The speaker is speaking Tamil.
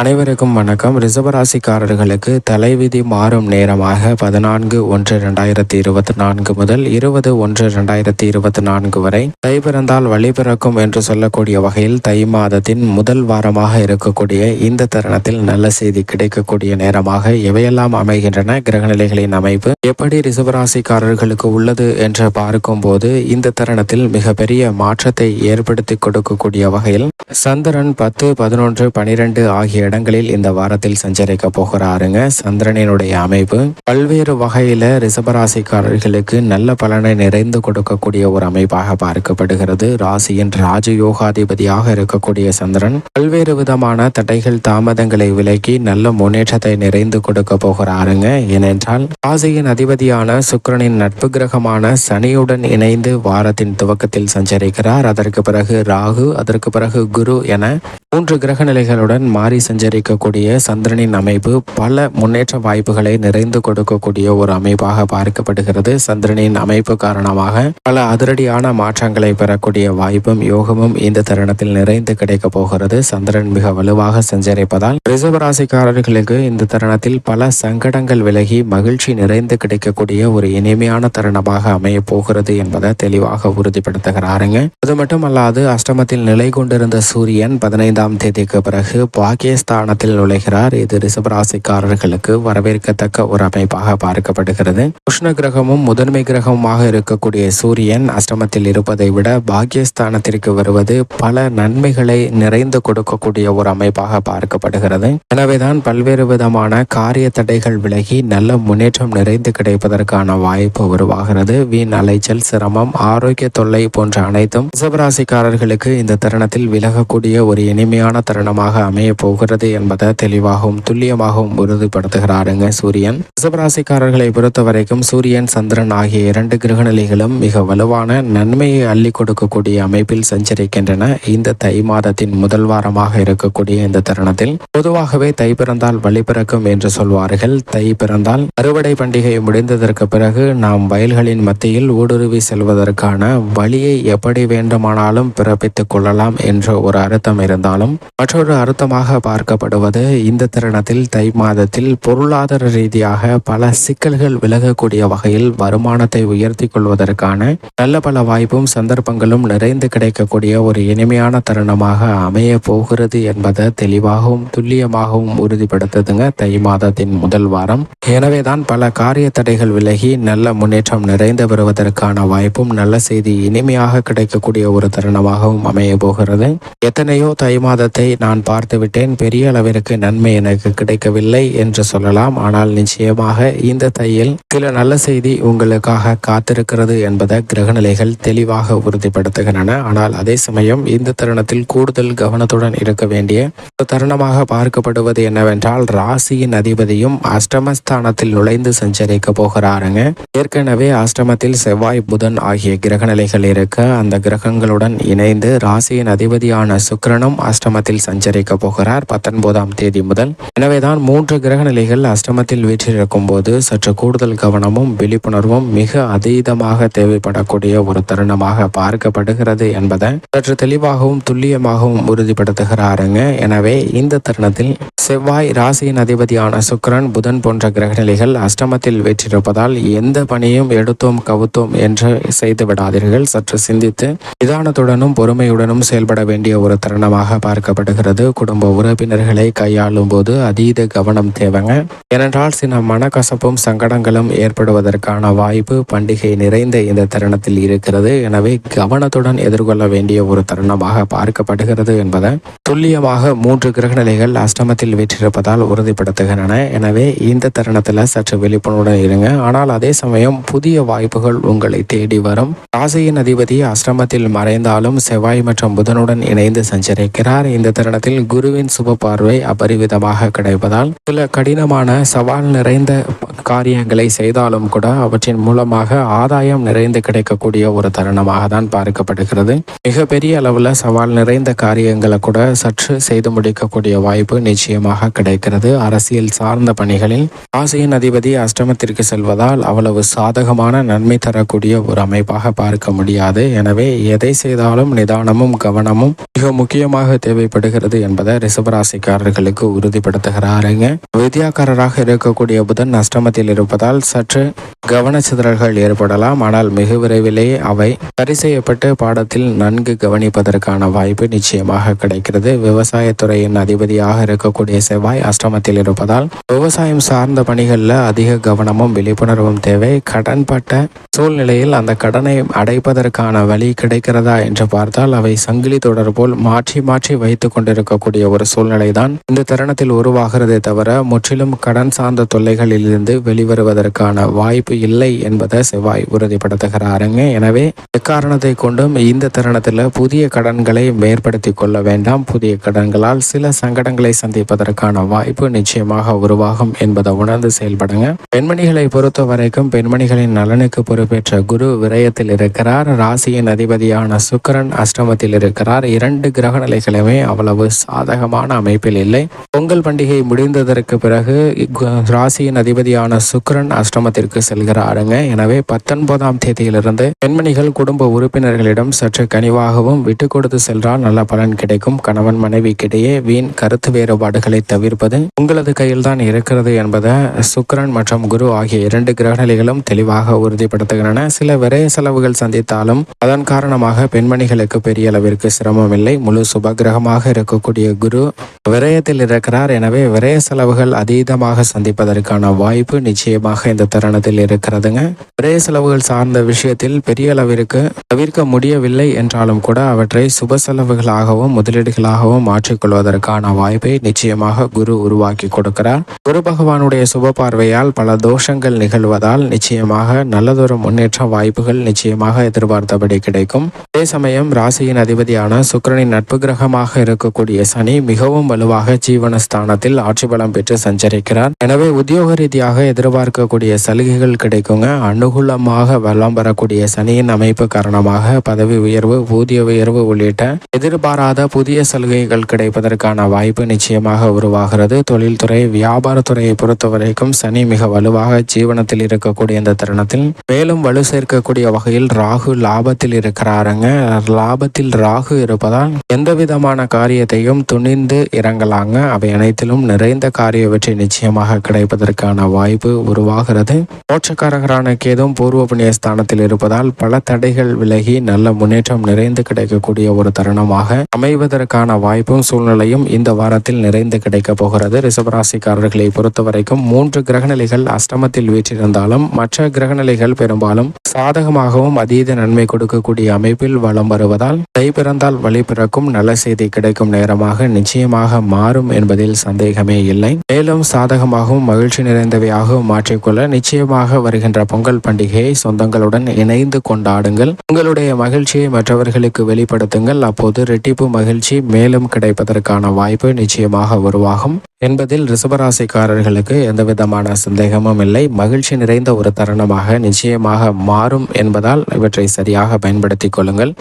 அனைவருக்கும் வணக்கம். ரிஷபராசிக்காரர்களுக்கு தலைவிதி மாறும் நேரமாக 14/1/2024 முதல் 20/1/2024 வரை தை பிறந்தால் வழி பிறக்கும் என்று சொல்லக்கூடிய வகையில் தை மாதத்தின் முதல் வாரமாக இருக்கக்கூடிய இந்த தருணத்தில் நல்ல செய்தி கிடைக்கக்கூடிய நேரமாக எவையெல்லாம் அமைகின்றன, கிரகநிலைகளின் அமைப்பு எப்படி ரிஷபராசிக்காரர்களுக்கு உள்ளது என்று பார்க்கும்போது இந்த தருணத்தில் மிகப்பெரிய மாற்றத்தை ஏற்படுத்தி கொடுக்கக்கூடிய வகையில் சந்திரன் 10, 11, 12 ஆகிய இடங்களில் இந்த வாரத்தில் சஞ்சரிக்க போகிறாருங்க. சந்திரனினுடைய அமைப்பு பல்வேறு வகையில ரிஷபராசிக்காரர்களுக்கு நல்ல பலனை நிறைந்து கொடுக்கக்கூடிய ஒரு அமைப்பாக பார்க்கப்படுகிறது. ராசியின் ராஜயோகாதிபதியாக இருக்கக்கூடிய சந்திரன் பல்வேறு விதமான தடைகள் தாமதங்களை விலக்கி நல்ல முன்னேற்றத்தை நிறைந்து கொடுக்க போகிறாருங்க. ஏனென்றால் ராசியின் அதிபதியான சுக்கிரனின் நட்பு கிரகமான சனியுடன் இணைந்து வாரத்தின் துவக்கத்தில் சஞ்சரிக்கிறார். அதற்கு பிறகு ராகு, அதற்கு பிறகு குரு என 3 கிரக நிலைகளுடன் மாறி சஞ்சரிக்கக்கூடிய சந்திரனின் அமைப்பு பல முன்னேற்ற வாய்ப்புகளை நிறைந்து கொடுக்கக்கூடிய ஒரு அமைப்பாக பார்க்கப்படுகிறது. சந்திரனின் அமைப்பு காரணமாக பல அதிரடியான மாற்றங்களை பெறக்கூடிய வாய்ப்பும் யோகமும் இந்த தருணத்தில் நிறைந்து கிடைக்க போகிறது. சந்திரன் மிக வலுவாக சஞ்சரிப்பதால் ரிஷபராசிக்காரர்களுக்கு இந்த தருணத்தில் பல சங்கடங்கள் விலகி மகிழ்ச்சி நிறைந்து கிடைக்கக்கூடிய ஒரு இனிமையான தருணமாக அமைய போகிறது என்பதை தெளிவாக உறுதிப்படுத்துகிறாருங்க. அது மட்டுமல்லாது அஷ்டமத்தில் நிலை கொண்டிருந்த சூரியன் 15ஆம் தேதிக்கு பிறகு பாகிஸ்தானத்தில் நுழைகிறார். இது ரிஷபராசிக்காரர்களுக்கு வரவேற்கத்தக்க ஒரு அமைப்பாக பார்க்கப்படுகிறது. உஷ்ண கிரகமும் முதன்மை கிரகமாக இருக்கக்கூடிய சூரியன் அஷ்டமத்தில் இருப்பதை விட பாகிஸ்தானத்திற்கு வருவது பல நன்மைகளை நிறைந்து கொடுக்கக்கூடிய ஒரு அமைப்பாக பார்க்கப்படுகிறது. எனவேதான் பல்வேறு விதமான காரிய தடைகள் விலகி நல்ல முன்னேற்றம் நிறைந்து கிடைப்பதற்கான வாய்ப்பு உருவாகிறது. வீண் அலைச்சல், சிரமம், ஆரோக்கிய தொல்லை போன்ற அனைத்தும் ரிஷபராசிக்காரர்களுக்கு இந்த தருணத்தில் விலகக்கூடிய ஒரு இனிமையான தருணமாக அமைய போகிறது என்பதை தெளிவாகவும் துல்லியமாகவும் உறுதிப்படுத்துகிறாருங்க சூரியன். ரிஷபராசிக்காரர்களை பொறுத்த வரைக்கும் சூரியன், சந்திரன் ஆகிய 2 கிரகநிலைகளும் மிக வலுவான நன்மையை அள்ளி கொடுக்கக்கூடிய அமைப்பில் சஞ்சரிக்கின்றன. இந்த தை மாதத்தின் முதல் வாரமாக இருக்கக்கூடிய இந்த தருணத்தில் பொதுவாகவே தை பிறந்தால் வழி பிறக்கும் என்று சொல்வார்கள். தை பிறந்தால் அறுவடை பண்டிகை முடிந்ததற்கு பிறகு நாம் வயல்களின் மத்தியில் ஊடுருவி செல்வதற்கான வழியை எப்படி வேண்டுமானாலும் பிறப்பித்துக் கொள்ளலாம் என்ற ஒரு அர்த்தம் இருந்தாலும் மற்றொரு அர்த்தமாக பார்க்கப்படுவது இந்த தருணத்தில் தை மாதத்தில் பொருளாதார ரீதியாக பல சிக்கல்கள் விலகக்கூடிய வகையில் வருமானத்தை உயர்த்தி கொள்வதற்கான நல்ல பல வாய்ப்பும் சந்தர்ப்பங்களும் நிறைந்து கிடைக்கக்கூடிய ஒரு இனிமையான தருணமாக அமைய போகிறது என்பதை தெளிவாகவும் துல்லியமாகவும் உறுதிப்படுத்துதுங்க தை மாதத்தின் முதல் வாரம். எனவேதான் பல காரிய தடைகள் விலகி நல்ல முன்னேற்றம் நிறைந்து வருவதற்கான வாய்ப்பும் நல்ல செய்தி இனிமையாக கிடைக்கக்கூடிய ஒரு தருணமாகவும் அமைய போகிறது. எத்தனையோ தை மாதத்தை நான் பார்த்து விட்டேன், பெரிய அளவிற்கு நன்மை எனக்கு கிடைக்கவில்லை என்று சொல்லலாம். ஆனால் நிச்சயமாக இந்த தையில் சில நல்ல செய்தி உங்களுக்காக காத்திருக்கிறது என்பதை கிரகநிலைகள் தெளிவாக உறுதிப்படுத்துகின்றன. ஆனால் அதே சமயம் இந்த தருணத்தில் கூடுதல் கவனத்துடன் இருக்க வேண்டிய ஒரு தருணமாக பார்க்கப்படுவது என்னவென்றால் ராசியின் அதிபதியும் அஷ்டமஸ்தானத்தில் நுழைந்து சஞ்சரிக்க போகிறாருங்க. ஏற்கனவே அஷ்டமத்தில் செவ்வாய், புதன் ஆகிய கிரகநிலைகள் இருக்க அந்த கிரகங்களுடன் இணைந்து ராசியின் அதிபதியான சுக்கிரனும் அஷ்டமத்தில் சஞ்சரிக்க போகிறார் 19ஆம் தேதி முதல். எனவேதான் 3 கிரக நிலைகள் அஷ்டமத்தில் வீற்றிருக்கும் போது சற்று கூடுதல் கவனமும் விழிப்புணர்வும் மிக அதீதமாக தேவைப்படக்கூடிய ஒரு தருணமாக பார்க்கப்படுகிறது என்பதை சற்று தெளிவாகவும் துல்லியமாகவும் உறுதிப்படுத்துகிறாருங்க. எனவே இந்த தருணத்தில் செவ்வாய், ராசியின் அதிபதியான சுக்கிரன், புதன் போன்ற கிரகநிலைகள் அஷ்டமத்தில் வீற்றிருப்பதால் எந்த பணியும் எடுத்தோம் கவுத்தோம் என்று செய்து விடாதீர்கள். சற்று சிந்தித்து நிதானத்துடனும் பொறுமையுடனும் செயல்பட வேண்டிய ஒரு தருணமாக பார்க்கப்படுகிறது. குடும்ப உறுப்பினர்களை கையாளும் போது அதீத கவனம் தேவைங்க. ஏனென்றால் சில மனக்கசப்பும் சங்கடங்களும் ஏற்படுவதற்கான வாய்ப்பு பண்டிகை நிறைந்த இந்த தருணத்தில் இருக்கிறது. எனவே கவனத்துடன் எதிர்கொள்ள வேண்டிய ஒரு தருணமாக பார்க்கப்படுகிறது என்பதை துல்லியமாக 3 கிரகநிலைகள் அஷ்டமத்தில் வீற்றிருப்பதால் உறுதிப்படுத்துகின்றன. எனவே இந்த தருணத்தில் சற்று விழிப்புணர்வுடன் இருங்க. ஆனால் அதே சமயம் புதிய வாய்ப்புகள் உங்களை தேடி வரும். ராசியின் அதிபதி அஷ்டமத்தில் மறைந்தாலும் செவ்வாய் மற்றும் புதனுடன் இணைந்து சஞ்சரிக்கிறார். இந்த தருணத்தில் குருவின் சுப பார்வை அபரிவிதமாக கிடைப்பதால் சில கடினமான சவால் நிறைந்த காரியங்களை செய்தாலும் கூட அவற்றின் மூலமாக ஆதாயம் நிறைந்து கிடைக்கக்கூடிய ஒரு தருணமாக தான் பார்க்கப்படுகிறது. மிகப்பெரிய அளவில் சவால் நிறைந்த காரியங்களை கூட சற்று செய்து முடிக்கக்கூடிய வாய்ப்பு நிச்சயமாக கிடைக்கிறது. அரசியல் சார்ந்த பணிகளில் ராசியின் அதிபதி அஷ்டமத்திற்கு செல்வதால் அவ்வளவு சாதகமான நன்மை தரக்கூடிய ஒரு அமைப்பாக பார்க்க முடியாது. எனவே எதை செய்தாலும் நிதானமும் கவனமும் மிக முக்கியமாக தேவைப்படுகிறது என்பதை ரிஷபராசிக்காரர்களுக்கு உறுதிப்படுத்துகிறாருங்க. வித்யாக்காரராக இருக்கக்கூடிய புதன் அஷ்டமத்தில் இருப்பதால் சற்று கவனச்சிதறல்கள் ஏற்படலாம். ஆனால் மிக விரைவிலேயே அவை சரி செய்யப்பட்டு பாடத்தில் நன்கு கவனிப்பதற்கான வாய்ப்பு நிச்சயமாக கிடைக்கிறது. விவசாயத்துறையின் அதிபதியாக இருக்கக்கூடிய செவ்வாய் அஷ்டமத்தில் இருப்பதால் விவசாயம் சார்ந்த பணிகளில் அதிக கவனமும் விழிப்புணர்வும் தேவை. கடன்பட்ட சூழ்நிலையில் அந்த கடனை அடைப்பதற்கான வழி கிடைக்கிறதா என்று பார்த்தால் அவை சங்கிலி தொடர் போல் மாற்றி மாற்றி வைத்துக் கொண்டிருக்கக்கூடிய ஒரு சூழ்நிலை தான் இந்த தருணத்தில் உருவாகிறதே தவிர முற்றிலும் கடன் சார்ந்த தொல்லைகளில் இருந்து வெளிவருவதற்கான வாய்ப்பு இல்லை என்பதை செவ்வாய் உறுதிப்படுத்துகிறாருங்க. எனவே எக்காரணத்தை கொண்டும் இந்த தருணத்தில் புதிய கடன்களை மேற்படுத்தி கொள்ள வேண்டாம். புதிய கடன்களால் சில சங்கடங்களை சந்திப்பதற்கான வாய்ப்பு நிச்சயமாக உருவாகும் என்பதை உணர்ந்து செயல்படுங்க. பெண்மணிகளை பொறுத்த வரைக்கும் பெண்மணிகளின் நலனுக்கு பொறுப்பேற்ற குரு விரயத்தில் இருக்கிறார். ராசியின் அதிபதியான சுக்கிரன் அஷ்டமத்தில் இருக்கிறார். 2 கிரக நிலைகளுமே அவ்வளவு சாதகமான அமைப்பில் இல்லை. பொங்கல் பண்டிகை முடிந்ததற்கு பிறகு ராசியின் அதிபதியான சுக்கிரன் அஷ்டமத்திற்கு செல்கிறாருங்க. எனவே 19ஆம் தேதியிலிருந்து பெண்மணிகள் குடும்ப உறுப்பினர்களிடம் சற்று கனிவாகவும் விட்டு கொடுத்து சென்றால் நல்ல பலன் கிடைக்கும். கணவன் மனைவிக்கிடையே வீண் கருத்து வேறுபாடுகளை தவிர்ப்பது உங்களது கையில் தான் இருக்கிறது என்பதை சுக்கிரன் மற்றும் குரு ஆகிய 2 கிரகநிலைகளும் தெளிவாக உறுதிப்படுத்துகின்றன. சில விரய செலவுகள் சந்தித்தாலும் அதன் காரணமாக பெண்மணிகளுக்கு பெரிய அளவிற்கு சிரமம் இல்லை. முழு சுபகிரகமாக இருக்கக்கூடிய குரு விரயத்தில் இருக்கிறார். எனவே விரய செலவுகள் அதீதமாக சந்திப்பதற்கான வாய்ப்பு நிச்சயமாக இந்த தருணத்தில் இருக்கிறதுங்க. விரய செலவுகள் சார்ந்த விஷயத்தில் பெரிய அளவிற்கு தவிர்க்க முடியவில்லை என்றாலும் கூட அவற்றை சுப செலவுகளாகவும் முதலீடுகளாகவும் மாற்றிக்கொள்வதற்கான வாய்ப்பை நிச்சயமாக குரு உருவாக்கி கொடுக்கிறார். குரு பகவானுடைய சுப பார்வையால் பல தோஷங்கள் நிகழ்வதால் நிச்சயமாக நல்லதொரு முன்னேற்ற வாய்ப்புகள் நிச்சயமாக எதிர்பார்த்தபடி கிடைக்கும். அதே சமயம் ராசியின் அதிபதியான சுக்கிரனின் நட்பு கிரகமாக இருக்கக்கூடிய சனி மிகவும் வலுவாக ஜீவனஸ்தானத்தில் ஆட்சி பலம் பெற்று சஞ்சரிக்கிறார். எனவே உத்தியோக ரீதியாக எதிர்பார்க்கக்கூடிய சலுகைகள் கிடைக்குங்க. அனுகூலமாக வலம் வரக்கூடிய சனியின் அமைப்பு காரணமாக பதவி உயர்வு, ஊதிய உயர்வு உள்ளிட்ட எதிர்பாராத புதிய சலுகைகள் கிடைப்பதற்கான வாய்ப்பு நிச்சயமாக உருவாகிறது. தொழில்துறை, வியாபாரத்துறையை பொறுத்தவரைக்கும் சனி மிக வலுவாக ஜீவனத்தில் இருக்கக்கூடிய இந்த தருணத்தில் மேலும் வலு சேர்க்கக்கூடிய வகையில் ராகு லாபத்தில் இருக்கிறாருங்க. லாபத்தில் ராகு இருப்பதால் எந்த விதமான காரியத்தையும் துணிந்து இறங்கலாங்க. அவை அனைத்திலும் நிறைந்த காரிய வெற்றி நிச்சயமாக கிடைப்பதற்கான வாய்ப்பு உருவாகிறது. மோட்சக்காரகரான கேதும் பூர்வ புண்ணிய ஸ்தானத்தில் இருப்பதால் பல தடைகள் விலகி நல்ல முன்னேற்றம் நிறைந்து கிடைக்கக்கூடிய ஒரு தருணமாக அமைவதற்கான வாய்ப்பும் சூழ்நிலையும் இந்த வாரத்தில் நிறைந்து கிடைக்க போகிறது. ரிஷபராசிக்காரர்களை பொறுத்தவரைக்கும் 3 கிரகநிலைகள் அஷ்டமத்தில் வீற்றிருந்தாலும் மற்ற கிரகநிலைகள் பெரும்பாலும் சாதகமாகவும் அதீத நன்மை கொடுக்கக்கூடிய அமைப்பில் வலம் வருவதால் தை பிறந்தால் வழி பிறக்கும் நல்ல செய்தி கிடைக்கும் நேரமாக நிச்சயமாக மாறும் என்பதில் சந்தேகமே இல்லை. மேலும் சாதகமாகவும் மகிழ்ச்சி நிறைந்தவையாகவும் மாற்றிக்கொள்ள நிச்சயமாக வருகின்ற பொங்கல் பண்டிகையை சொந்தங்களுடன் இணைந்து கொண்டாடுங்கள். உங்களுடைய மகிழ்ச்சியை மற்றவர்களுக்கு வெளிப்படுத்துங்கள். அப்போது ரெட்டிப்பு மகிழ்ச்சி மேலும் கிடைப்பதற்கான வாய்ப்பு நிச்சயமாக உருவாகும் என்பதில் ரிஷபராசிக்காரர்களுக்கு எந்தவிதமான சந்தேகமும் இல்லை. மகிழ்ச்சி நிறைந்த ஒரு தருணமாக நிச்சயமாக மாறும் என்பதால் இவற்றை சரியாக பயன்படுத்திக் கொள்ளுங்கள்.